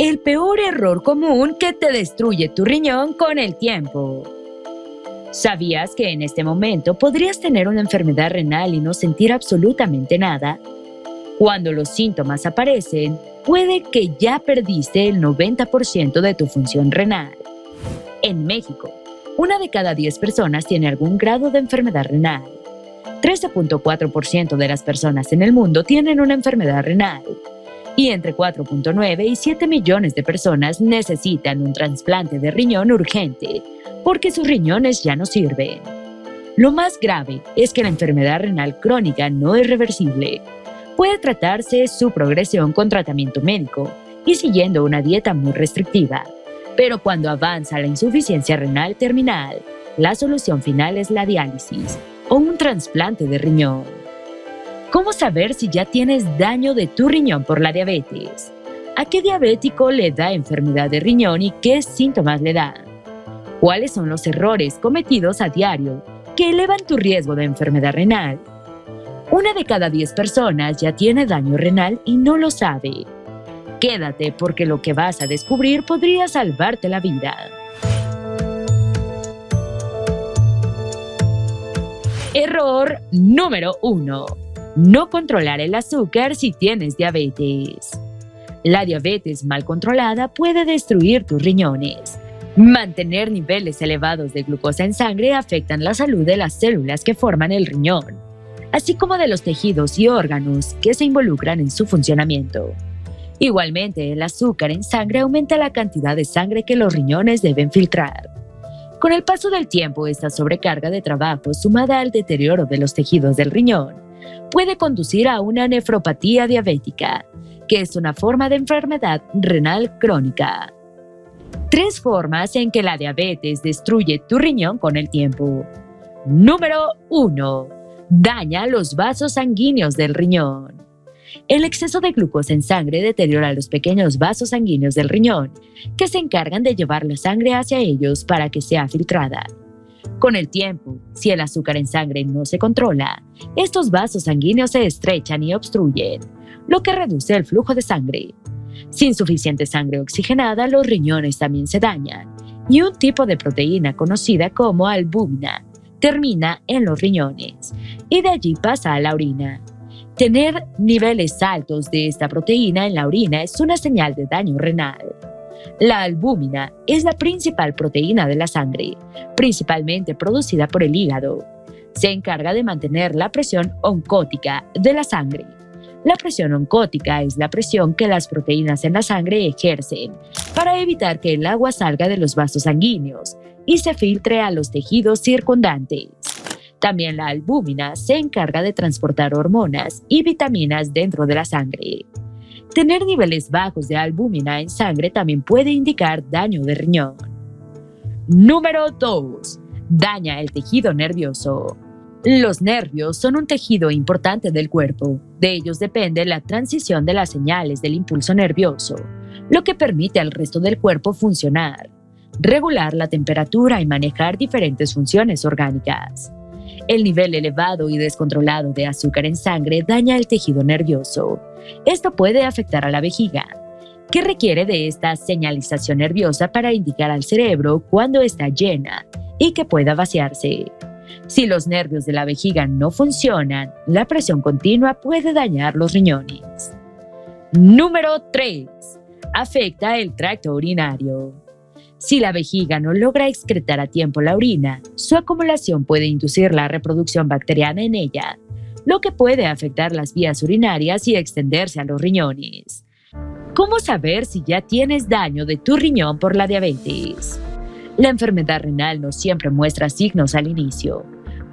El peor error común que te destruye tu riñón con el tiempo. ¿Sabías que en este momento podrías tener una enfermedad renal y no sentir absolutamente nada? Cuando los síntomas aparecen, puede que ya perdiste el 90% de tu función renal. En México, 1 de cada 10 personas tiene algún grado de enfermedad renal. 13.4% de las personas en el mundo tienen una enfermedad renal. Y entre 4.9 y 7 millones de personas necesitan un trasplante de riñón urgente, porque sus riñones ya no sirven. Lo más grave es que la enfermedad renal crónica no es reversible. Puede tratarse su progresión con tratamiento médico y siguiendo una dieta muy restrictiva. Pero cuando avanza la insuficiencia renal terminal, la solución final es la diálisis o un trasplante de riñón. ¿Cómo saber si ya tienes daño de tu riñón por la diabetes? ¿A qué diabético le da enfermedad de riñón y qué síntomas le dan? ¿Cuáles son los errores cometidos a diario que elevan tu riesgo de enfermedad renal? 1 de cada 10 personas ya tiene daño renal y no lo sabe. Quédate porque lo que vas a descubrir podría salvarte la vida. Error número 1. No controlar el azúcar si tienes diabetes. La diabetes mal controlada puede destruir tus riñones. Mantener niveles elevados de glucosa en sangre afectan la salud de las células que forman el riñón, así como de los tejidos y órganos que se involucran en su funcionamiento. Igualmente, el azúcar en sangre aumenta la cantidad de sangre que los riñones deben filtrar. Con el paso del tiempo, esta sobrecarga de trabajo, sumada al deterioro de los tejidos del riñón, puede conducir a una nefropatía diabética, que es una forma de enfermedad renal crónica. 3 formas en que la diabetes destruye tu riñón con el tiempo. Número 1. Daña los vasos sanguíneos del riñón. El exceso de glucosa en sangre deteriora los pequeños vasos sanguíneos del riñón, que se encargan de llevar la sangre hacia ellos para que sea filtrada. Con el tiempo, si el azúcar en sangre no se controla, estos vasos sanguíneos se estrechan y obstruyen, lo que reduce el flujo de sangre. Sin suficiente sangre oxigenada, los riñones también se dañan, y un tipo de proteína conocida como albúmina termina en los riñones, y de allí pasa a la orina. Tener niveles altos de esta proteína en la orina es una señal de daño renal. La albúmina es la principal proteína de la sangre, principalmente producida por el hígado. Se encarga de mantener la presión oncótica de la sangre. La presión oncótica es la presión que las proteínas en la sangre ejercen para evitar que el agua salga de los vasos sanguíneos y se filtre a los tejidos circundantes. También la albúmina se encarga de transportar hormonas y vitaminas dentro de la sangre. Tener niveles bajos de albúmina en sangre también puede indicar daño de riñón. Número 2. Daña el tejido nervioso. Los nervios son un tejido importante del cuerpo. De ellos depende la transición de las señales del impulso nervioso, lo que permite al resto del cuerpo funcionar, regular la temperatura y manejar diferentes funciones orgánicas. El nivel elevado y descontrolado de azúcar en sangre daña el tejido nervioso. Esto puede afectar a la vejiga, que requiere de esta señalización nerviosa para indicar al cerebro cuando está llena y que pueda vaciarse. Si los nervios de la vejiga no funcionan, la presión continua puede dañar los riñones. Número 3. Afecta el tracto urinario. Si la vejiga no logra excretar a tiempo la orina, su acumulación puede inducir la reproducción bacteriana en ella, lo que puede afectar las vías urinarias y extenderse a los riñones. ¿Cómo saber si ya tienes daño de tu riñón por la diabetes? La enfermedad renal no siempre muestra signos al inicio.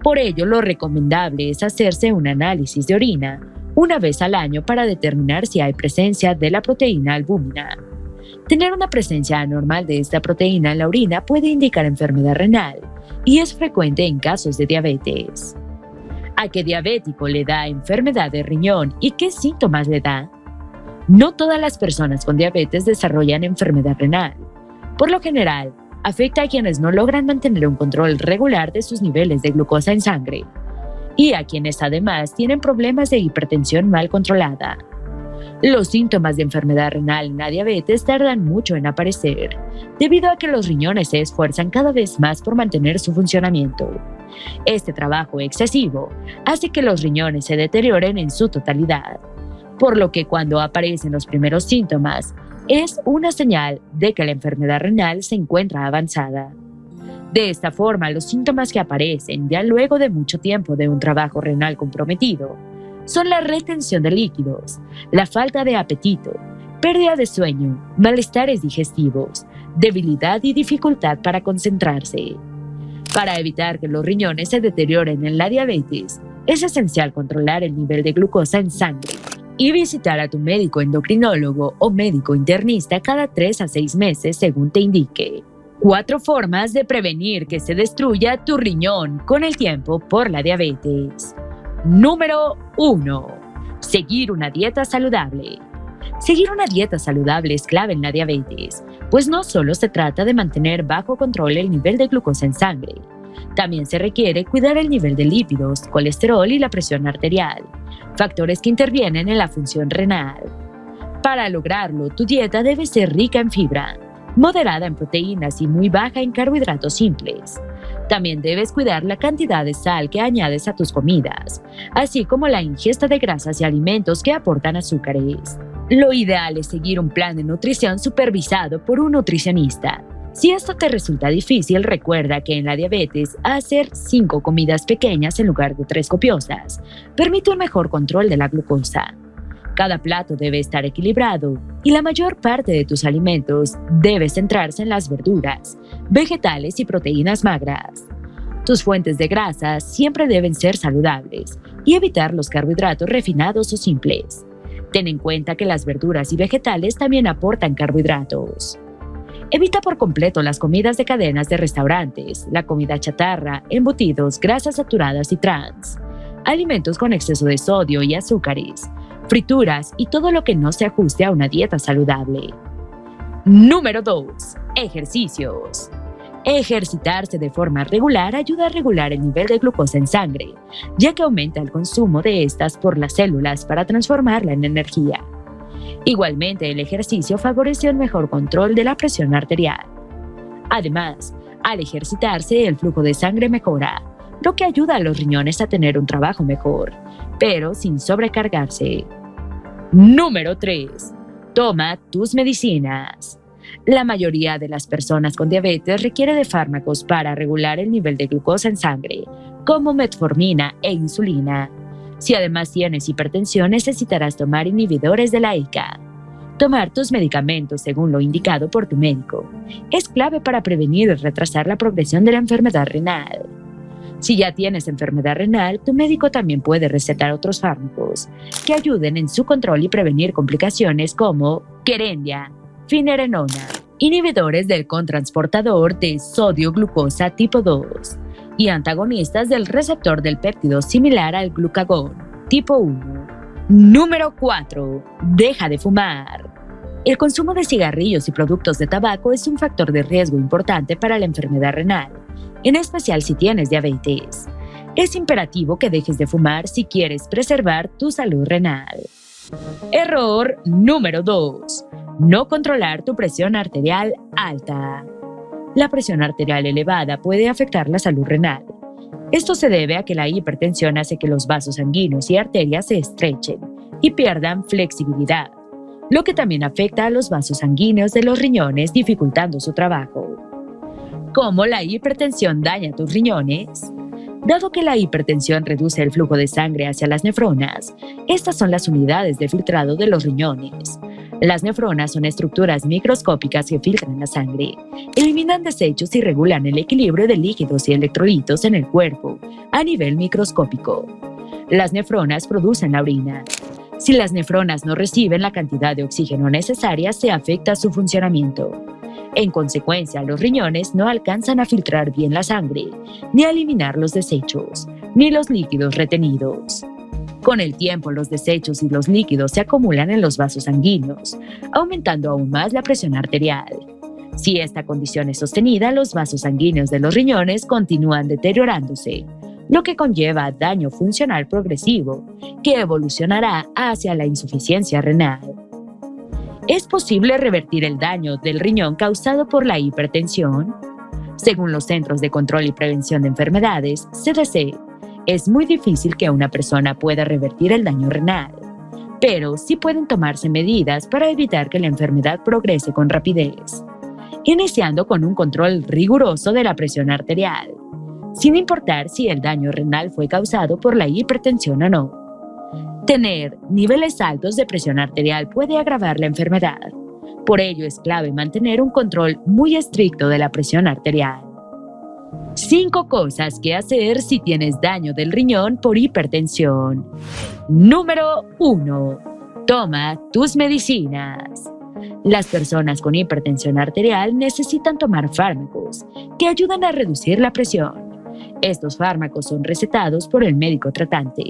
Por ello, lo recomendable es hacerse un análisis de orina 1 vez al año para determinar si hay presencia de la proteína albúmina. Tener una presencia anormal de esta proteína en la orina puede indicar enfermedad renal y es frecuente en casos de diabetes. ¿A qué diabético le da enfermedad de riñón y qué síntomas le da? No todas las personas con diabetes desarrollan enfermedad renal. Por lo general, afecta a quienes no logran mantener un control regular de sus niveles de glucosa en sangre y a quienes además tienen problemas de hipertensión mal controlada. Los síntomas de enfermedad renal en la diabetes tardan mucho en aparecer, debido a que los riñones se esfuerzan cada vez más por mantener su funcionamiento. Este trabajo excesivo hace que los riñones se deterioren en su totalidad, por lo que cuando aparecen los primeros síntomas, es una señal de que la enfermedad renal se encuentra avanzada. De esta forma, los síntomas que aparecen ya luego de mucho tiempo de un trabajo renal comprometido son la retención de líquidos, la falta de apetito, pérdida de sueño, malestares digestivos, debilidad y dificultad para concentrarse. Para evitar que los riñones se deterioren en la diabetes, es esencial controlar el nivel de glucosa en sangre y visitar a tu médico endocrinólogo o médico internista cada 3 a 6 meses según te indique. 4 formas de prevenir que se destruya tu riñón con el tiempo por la diabetes. Número 1. Seguir una dieta saludable. Seguir una dieta saludable es clave en la diabetes, pues no solo se trata de mantener bajo control el nivel de glucosa en sangre, también se requiere cuidar el nivel de lípidos, colesterol y la presión arterial, factores que intervienen en la función renal. Para lograrlo, tu dieta debe ser rica en fibra, moderada en proteínas y muy baja en carbohidratos simples. También debes cuidar la cantidad de sal que añades a tus comidas, así como la ingesta de grasas y alimentos que aportan azúcares. Lo ideal es seguir un plan de nutrición supervisado por un nutricionista. Si esto te resulta difícil, recuerda que en la diabetes, hacer 5 comidas pequeñas en lugar de 3 copiosas permite un mejor control de la glucosa. Cada plato debe estar equilibrado y la mayor parte de tus alimentos debe centrarse en las verduras, vegetales y proteínas magras. Tus fuentes de grasas siempre deben ser saludables y evitar los carbohidratos refinados o simples. Ten en cuenta que las verduras y vegetales también aportan carbohidratos. Evita por completo las comidas de cadenas de restaurantes, la comida chatarra, embutidos, grasas saturadas y trans, alimentos con exceso de sodio y azúcares, frituras y todo lo que no se ajuste a una dieta saludable. Número 2. Ejercicios. Ejercitarse de forma regular ayuda a regular el nivel de glucosa en sangre, ya que aumenta el consumo de estas por las células para transformarla en energía. Igualmente, el ejercicio favorece un mejor control de la presión arterial. Además, al ejercitarse, el flujo de sangre mejora, lo que ayuda a los riñones a tener un trabajo mejor, pero sin sobrecargarse. Número 3. Toma tus medicinas. La mayoría de las personas con diabetes requiere de fármacos para regular el nivel de glucosa en sangre, como metformina e insulina. Si además tienes hipertensión, necesitarás tomar inhibidores de la ICA. Tomar tus medicamentos según lo indicado por tu médico es clave para prevenir y retrasar la progresión de la enfermedad renal. Si ya tienes enfermedad renal, tu médico también puede recetar otros fármacos que ayuden en su control y prevenir complicaciones como Kerendia, finerenona, inhibidores del cotransportador de sodio-glucosa tipo 2 y antagonistas del receptor del péptido similar al glucagón tipo 1. Número 4. Deja de fumar. El consumo de cigarrillos y productos de tabaco es un factor de riesgo importante para la enfermedad renal, en especial si tienes diabetes. Es imperativo que dejes de fumar si quieres preservar tu salud renal. Error número 2. No controlar tu presión arterial alta. La presión arterial elevada puede afectar la salud renal. Esto se debe a que la hipertensión hace que los vasos sanguíneos y arterias se estrechen y pierdan flexibilidad, lo que también afecta a los vasos sanguíneos de los riñones, dificultando su trabajo. ¿Cómo la hipertensión daña tus riñones? Dado que la hipertensión reduce el flujo de sangre hacia las nefronas, estas son las unidades de filtrado de los riñones. Las nefronas son estructuras microscópicas que filtran la sangre, eliminan desechos y regulan el equilibrio de líquidos y electrolitos en el cuerpo a nivel microscópico. Las nefronas producen la orina. Si las nefronas no reciben la cantidad de oxígeno necesaria, se afecta su funcionamiento. En consecuencia, los riñones no alcanzan a filtrar bien la sangre, ni a eliminar los desechos, ni los líquidos retenidos. Con el tiempo, los desechos y los líquidos se acumulan en los vasos sanguíneos, aumentando aún más la presión arterial. Si esta condición es sostenida, los vasos sanguíneos de los riñones continúan deteriorándose, lo que conlleva daño funcional progresivo, que evolucionará hacia la insuficiencia renal. ¿Es posible revertir el daño del riñón causado por la hipertensión? Según los Centros de Control y Prevención de Enfermedades, CDC, es muy difícil que una persona pueda revertir el daño renal, pero sí pueden tomarse medidas para evitar que la enfermedad progrese con rapidez, iniciando con un control riguroso de la presión arterial, sin importar si el daño renal fue causado por la hipertensión o no. Tener niveles altos de presión arterial puede agravar la enfermedad. Por ello es clave mantener un control muy estricto de la presión arterial. 5 cosas que hacer si tienes daño del riñón por hipertensión. Número 1. Toma tus medicinas. Las personas con hipertensión arterial necesitan tomar fármacos que ayudan a reducir la presión. Estos fármacos son recetados por el médico tratante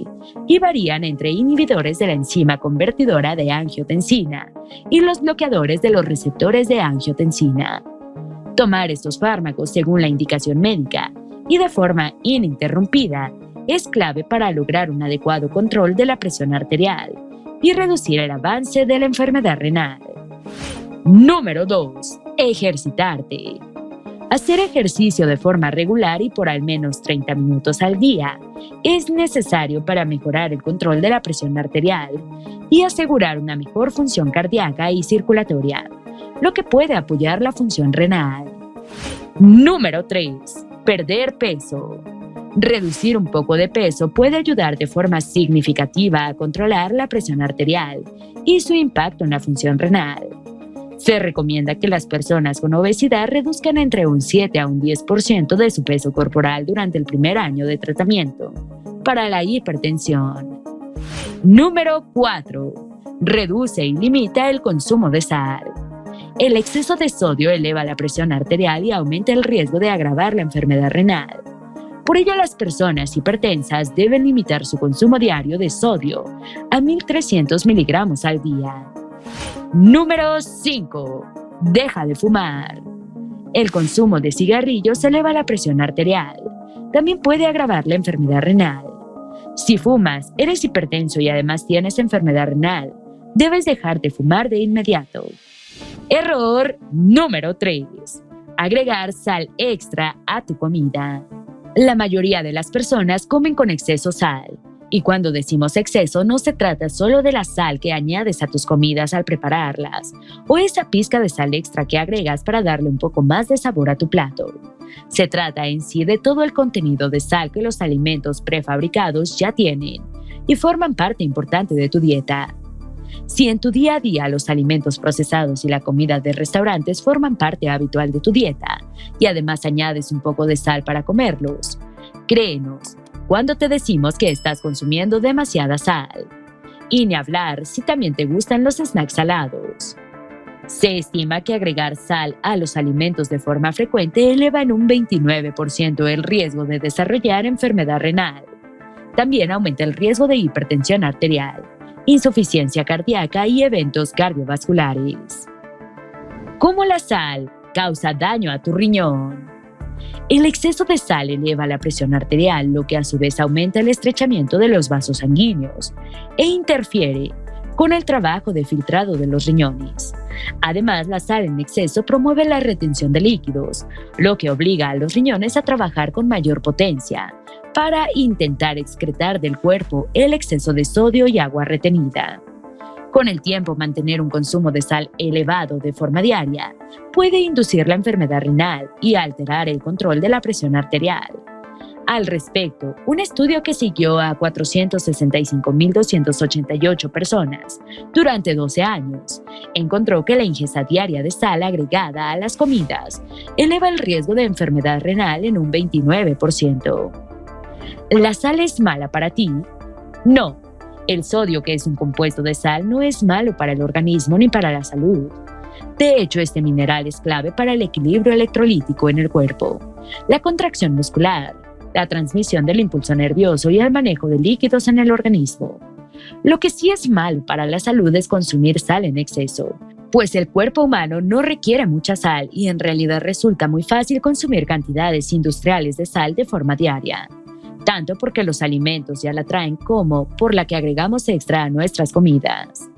y varían entre inhibidores de la enzima convertidora de angiotensina y los bloqueadores de los receptores de angiotensina. Tomar estos fármacos según la indicación médica y de forma ininterrumpida es clave para lograr un adecuado control de la presión arterial y reducir el avance de la enfermedad renal. Número 2. Ejercitarte. Hacer ejercicio de forma regular y por al menos 30 minutos al día es necesario para mejorar el control de la presión arterial y asegurar una mejor función cardíaca y circulatoria, lo que puede apoyar la función renal. Número 3. Perder peso. Reducir un poco de peso puede ayudar de forma significativa a controlar la presión arterial y su impacto en la función renal. Se recomienda que las personas con obesidad reduzcan entre un 7 a un 10% de su peso corporal durante el primer año de tratamiento para la hipertensión. Número 4. Reduce y limita el consumo de sal. El exceso de sodio eleva la presión arterial y aumenta el riesgo de agravar la enfermedad renal. Por ello, las personas hipertensas deben limitar su consumo diario de sodio a 1.300 miligramos al día. Número 5. Deja de fumar. El consumo de cigarrillos eleva la presión arterial. También puede agravar la enfermedad renal. Si fumas, eres hipertenso y además tienes enfermedad renal, debes dejar de fumar de inmediato. Error número 3. Agregar sal extra a tu comida. La mayoría de las personas comen con exceso sal. Y cuando decimos exceso, no se trata solo de la sal que añades a tus comidas al prepararlas, o esa pizca de sal extra que agregas para darle un poco más de sabor a tu plato. Se trata en sí de todo el contenido de sal que los alimentos prefabricados ya tienen y forman parte importante de tu dieta. Si en tu día a día los alimentos procesados y la comida de restaurantes forman parte habitual de tu dieta y además añades un poco de sal para comerlos, créenos cuando te decimos que estás consumiendo demasiada sal. Y ni hablar si también te gustan los snacks salados. Se estima que agregar sal a los alimentos de forma frecuente eleva en un 29% el riesgo de desarrollar enfermedad renal. También aumenta el riesgo de hipertensión arterial, insuficiencia cardíaca y eventos cardiovasculares. ¿Cómo la sal causa daño a tu riñón? El exceso de sal eleva la presión arterial, lo que a su vez aumenta el estrechamiento de los vasos sanguíneos e interfiere con el trabajo de filtrado de los riñones. Además, la sal en exceso promueve la retención de líquidos, lo que obliga a los riñones a trabajar con mayor potencia para intentar excretar del cuerpo el exceso de sodio y agua retenida. Con el tiempo, mantener un consumo de sal elevado de forma diaria puede inducir la enfermedad renal y alterar el control de la presión arterial. Al respecto, un estudio que siguió a 465.288 personas durante 12 años encontró que la ingesta diaria de sal agregada a las comidas eleva el riesgo de enfermedad renal en un 29%. ¿La sal es mala para ti? No. El sodio, que es un compuesto de sal, no es malo para el organismo ni para la salud. De hecho, este mineral es clave para el equilibrio electrolítico en el cuerpo, la contracción muscular, la transmisión del impulso nervioso y el manejo de líquidos en el organismo. Lo que sí es malo para la salud es consumir sal en exceso, pues el cuerpo humano no requiere mucha sal y en realidad resulta muy fácil consumir cantidades industriales de sal de forma diaria, tanto porque los alimentos ya la traen como por la que agregamos extra a nuestras comidas.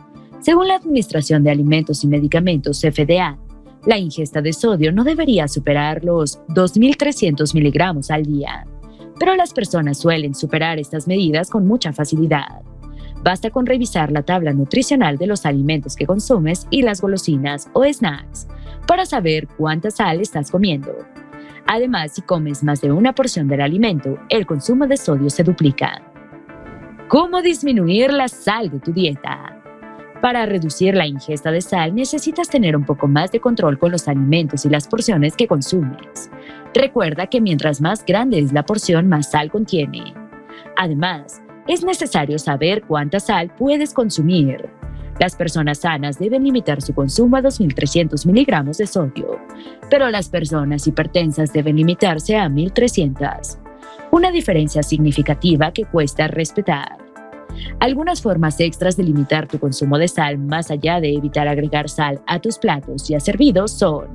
Según la Administración de Alimentos y Medicamentos FDA, la ingesta de sodio no debería superar los 2.300 miligramos al día, pero las personas suelen superar estas medidas con mucha facilidad. Basta con revisar la tabla nutricional de los alimentos que consumes y las golosinas o snacks para saber cuánta sal estás comiendo. Además, si comes más de una porción del alimento, el consumo de sodio se duplica. ¿Cómo disminuir la sal de tu dieta? Para reducir la ingesta de sal, necesitas tener un poco más de control con los alimentos y las porciones que consumes. Recuerda que mientras más grande es la porción, más sal contiene. Además, es necesario saber cuánta sal puedes consumir. Las personas sanas deben limitar su consumo a 2.300 miligramos de sodio, pero las personas hipertensas deben limitarse a 1.300. Una diferencia significativa que cuesta respetar. Algunas formas extras de limitar tu consumo de sal, más allá de evitar agregar sal a tus platos ya servidos, son: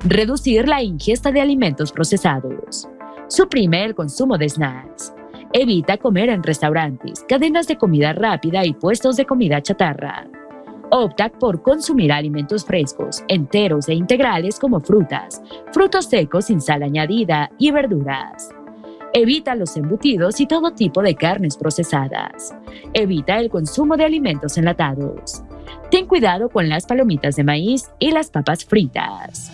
reducir la ingesta de alimentos procesados. Suprime el consumo de snacks. Evita comer en restaurantes, cadenas de comida rápida y puestos de comida chatarra. Opta por consumir alimentos frescos, enteros e integrales como frutas, frutos secos sin sal añadida y verduras. Evita los embutidos y todo tipo de carnes procesadas. Evita el consumo de alimentos enlatados. Ten cuidado con las palomitas de maíz y las papas fritas.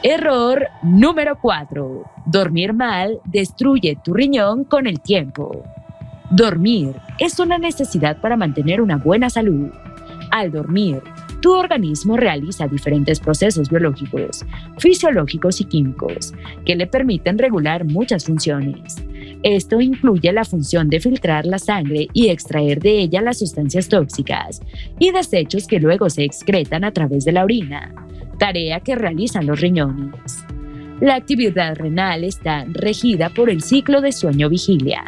Error número 4. Dormir mal destruye tu riñón con el tiempo. Dormir es una necesidad para mantener una buena salud. Al dormir, tu organismo realiza diferentes procesos biológicos, fisiológicos y químicos que le permiten regular muchas funciones. Esto incluye la función de filtrar la sangre y extraer de ella las sustancias tóxicas y desechos que luego se excretan a través de la orina, tarea que realizan los riñones. La actividad renal está regida por el ciclo de sueño-vigilia.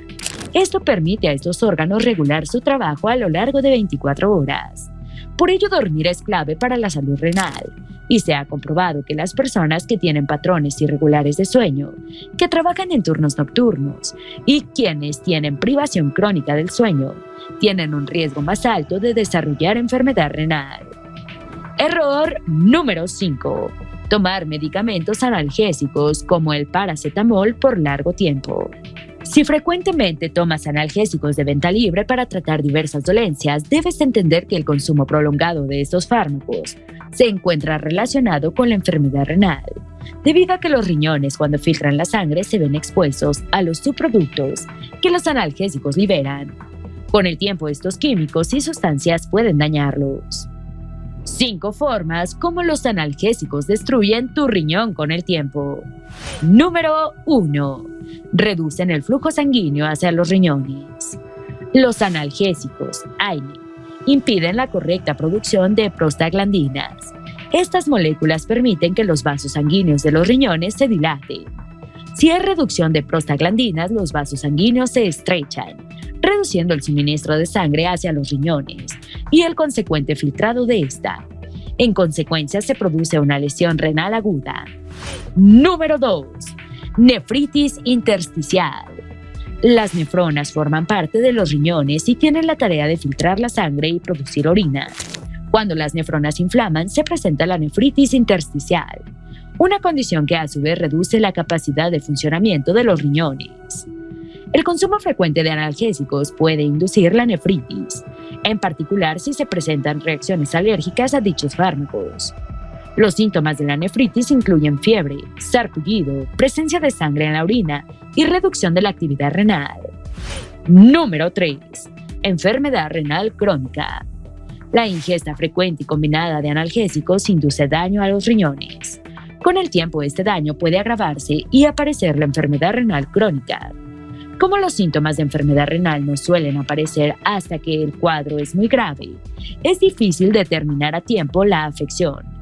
Esto permite a estos órganos regular su trabajo a lo largo de 24 horas. Por ello, dormir es clave para la salud renal, y se ha comprobado que las personas que tienen patrones irregulares de sueño, que trabajan en turnos nocturnos y quienes tienen privación crónica del sueño, tienen un riesgo más alto de desarrollar enfermedad renal. Error número 5. Tomar medicamentos analgésicos como el paracetamol por largo tiempo. Si frecuentemente tomas analgésicos de venta libre para tratar diversas dolencias, debes entender que el consumo prolongado de estos fármacos se encuentra relacionado con la enfermedad renal, debido a que los riñones, cuando filtran la sangre, se ven expuestos a los subproductos que los analgésicos liberan. Con el tiempo, estos químicos y sustancias pueden dañarlos. 5 formas como los analgésicos destruyen tu riñón con el tiempo. Número 1. Reducen el flujo sanguíneo hacia los riñones. Los analgésicos, AINE, impiden la correcta producción de prostaglandinas. Estas moléculas permiten que los vasos sanguíneos de los riñones se dilaten. Si hay reducción de prostaglandinas, los vasos sanguíneos se estrechan, reduciendo el suministro de sangre hacia los riñones y el consecuente filtrado de esta. En consecuencia, se produce una lesión renal aguda. Número 2. Nefritis intersticial. Las nefronas forman parte de los riñones y tienen la tarea de filtrar la sangre y producir orina. Cuando las nefronas inflaman, se presenta la nefritis intersticial, una condición que a su vez reduce la capacidad de funcionamiento de los riñones. El consumo frecuente de analgésicos puede inducir la nefritis, en particular si se presentan reacciones alérgicas a dichos fármacos. Los síntomas de la nefritis incluyen fiebre, sarpullido, presencia de sangre en la orina y reducción de la actividad renal. Número 3. Enfermedad renal crónica. La ingesta frecuente y combinada de analgésicos induce daño a los riñones. Con el tiempo, este daño puede agravarse y aparecer la enfermedad renal crónica. Como los síntomas de enfermedad renal no suelen aparecer hasta que el cuadro es muy grave, es difícil determinar a tiempo la afección.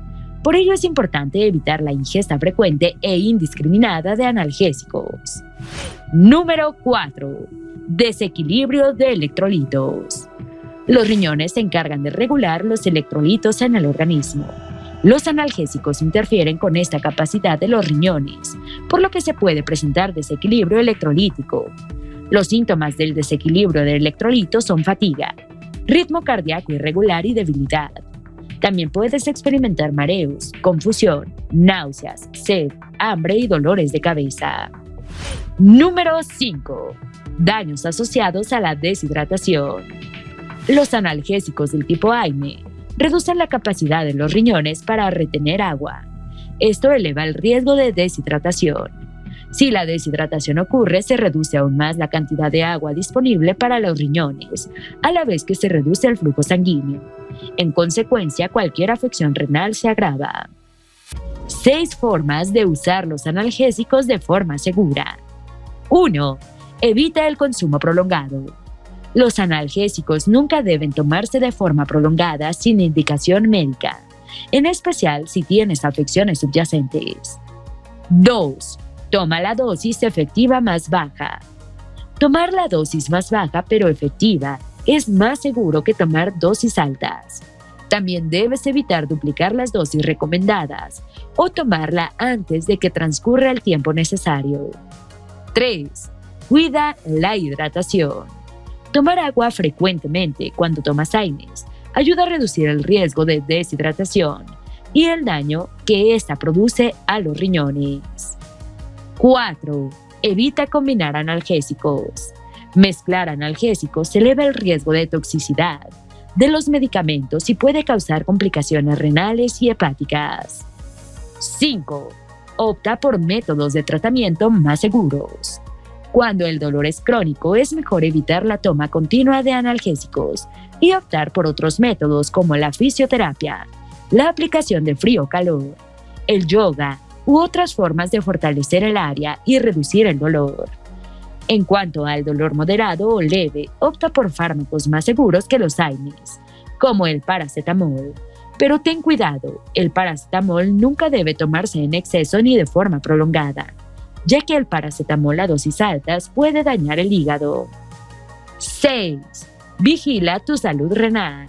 Por ello es importante evitar la ingesta frecuente e indiscriminada de analgésicos. Número 4. Desequilibrio de electrolitos. Los riñones se encargan de regular los electrolitos en el organismo. Los analgésicos interfieren con esta capacidad de los riñones, por lo que se puede presentar desequilibrio electrolítico. Los síntomas del desequilibrio de electrolitos son fatiga, ritmo cardíaco irregular y debilidad. También puedes experimentar mareos, confusión, náuseas, sed, hambre y dolores de cabeza. Número 5. Daños asociados a la deshidratación. Los analgésicos del tipo AINE reducen la capacidad de los riñones para retener agua. Esto eleva el riesgo de deshidratación. Si la deshidratación ocurre, se reduce aún más la cantidad de agua disponible para los riñones, a la vez que se reduce el flujo sanguíneo. En consecuencia, cualquier afección renal se agrava. 6 formas de usar los analgésicos de forma segura. 1. Evita el consumo prolongado. Los analgésicos nunca deben tomarse de forma prolongada sin indicación médica, en especial si tienes afecciones subyacentes. 2. Toma la dosis efectiva más baja. Tomar la dosis más baja pero efectiva es más seguro que tomar dosis altas. También debes evitar duplicar las dosis recomendadas o tomarla antes de que transcurra el tiempo necesario. 3. Cuida la hidratación. Tomar agua frecuentemente cuando tomas AINES ayuda a reducir el riesgo de deshidratación y el daño que ésta produce a los riñones. 4. Evita combinar analgésicos. Mezclar analgésicos eleva el riesgo de toxicidad de los medicamentos y puede causar complicaciones renales y hepáticas. 5. Opta por métodos de tratamiento más seguros. Cuando el dolor es crónico, es mejor evitar la toma continua de analgésicos y optar por otros métodos como la fisioterapia, la aplicación de frío-calor, el yoga u otras formas de fortalecer el área y reducir el dolor. En cuanto al dolor moderado o leve, opta por fármacos más seguros que los AINES, como el paracetamol. Pero ten cuidado, el paracetamol nunca debe tomarse en exceso ni de forma prolongada, ya que el paracetamol a dosis altas puede dañar el hígado. 6. Vigila tu salud renal.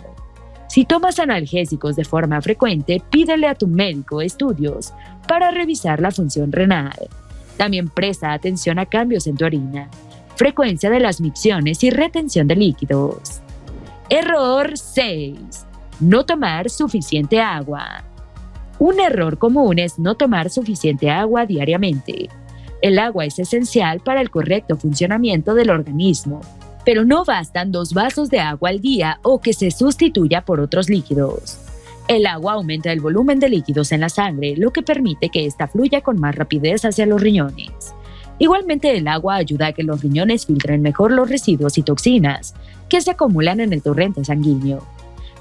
Si tomas analgésicos de forma frecuente, pídele a tu médico estudios para revisar la función renal. También presta atención a cambios en tu orina, frecuencia de las micciones y retención de líquidos. Error 6. No tomar suficiente agua. Un error común es no tomar suficiente agua diariamente. El agua es esencial para el correcto funcionamiento del organismo, pero no bastan 2 vasos de agua al día o que se sustituya por otros líquidos. El agua aumenta el volumen de líquidos en la sangre, lo que permite que ésta fluya con más rapidez hacia los riñones. Igualmente, el agua ayuda a que los riñones filtren mejor los residuos y toxinas que se acumulan en el torrente sanguíneo.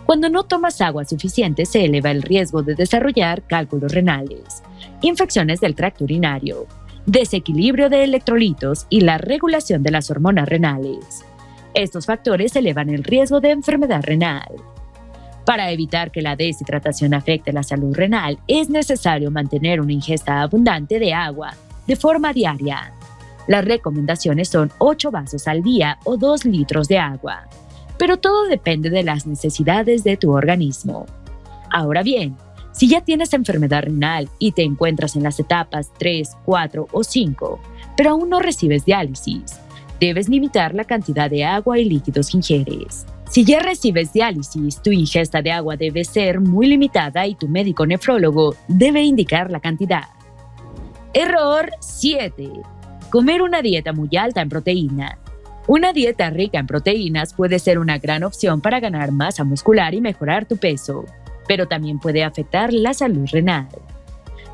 Cuando no tomas agua suficiente, se eleva el riesgo de desarrollar cálculos renales, infecciones del tracto urinario, desequilibrio de electrolitos y la regulación de las hormonas renales. Estos factores elevan el riesgo de enfermedad renal. Para evitar que la deshidratación afecte la salud renal, es necesario mantener una ingesta abundante de agua de forma diaria. Las recomendaciones son 8 vasos al día o 2 litros de agua, pero todo depende de las necesidades de tu organismo. Ahora bien, si ya tienes enfermedad renal y te encuentras en las etapas 3, 4 o 5, pero aún no recibes diálisis, debes limitar la cantidad de agua y líquidos que ingieres. Si ya recibes diálisis, tu ingesta de agua debe ser muy limitada y tu médico nefrólogo debe indicar la cantidad. Error 7. Comer una dieta muy alta en proteína. Una dieta rica en proteínas puede ser una gran opción para ganar masa muscular y mejorar tu peso, pero también puede afectar la salud renal.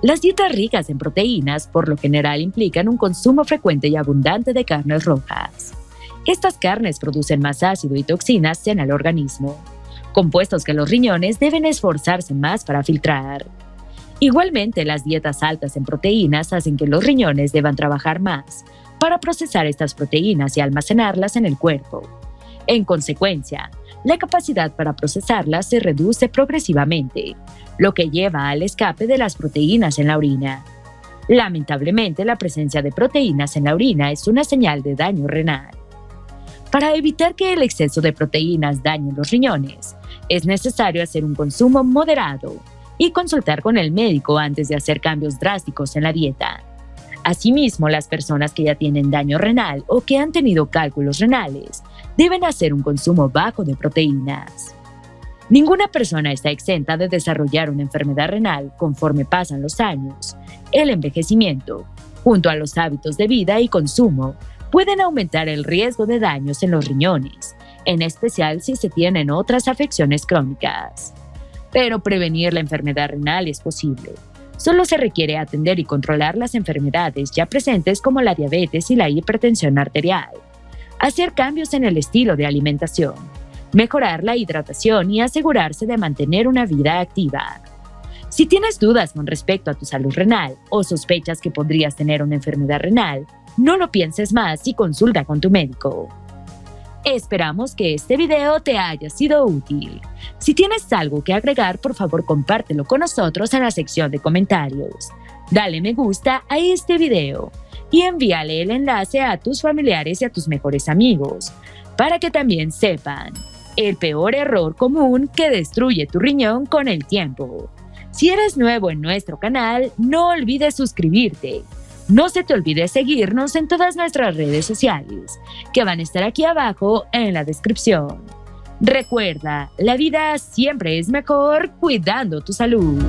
Las dietas ricas en proteínas por lo general implican un consumo frecuente y abundante de carnes rojas. Estas carnes producen más ácido y toxinas en el organismo, compuestos que los riñones deben esforzarse más para filtrar. Igualmente, las dietas altas en proteínas hacen que los riñones deban trabajar más para procesar estas proteínas y almacenarlas en el cuerpo. En consecuencia, la capacidad para procesarlas se reduce progresivamente, lo que lleva al escape de las proteínas en la orina. Lamentablemente, la presencia de proteínas en la orina es una señal de daño renal. Para evitar que el exceso de proteínas dañe los riñones, es necesario hacer un consumo moderado y consultar con el médico antes de hacer cambios drásticos en la dieta. Asimismo, las personas que ya tienen daño renal o que han tenido cálculos renales deben hacer un consumo bajo de proteínas. Ninguna persona está exenta de desarrollar una enfermedad renal conforme pasan los años. El envejecimiento, junto a los hábitos de vida y consumo, pueden aumentar el riesgo de daños en los riñones, en especial si se tienen otras afecciones crónicas. Pero prevenir la enfermedad renal es posible. Solo se requiere atender y controlar las enfermedades ya presentes como la diabetes y la hipertensión arterial, hacer cambios en el estilo de alimentación, mejorar la hidratación y asegurarse de mantener una vida activa. Si tienes dudas con respecto a tu salud renal o sospechas que podrías tener una enfermedad renal, no lo pienses más y consulta con tu médico. Esperamos que este video te haya sido útil. Si tienes algo que agregar, por favor compártelo con nosotros en la sección de comentarios. Dale me gusta a este video y envíale el enlace a tus familiares y a tus mejores amigos, para que también sepan el peor error común que destruye tu riñón con el tiempo. Si eres nuevo en nuestro canal, no olvides suscribirte. No se te olvide seguirnos en todas nuestras redes sociales, que van a estar aquí abajo en la descripción. Recuerda, la vida siempre es mejor cuidando tu salud.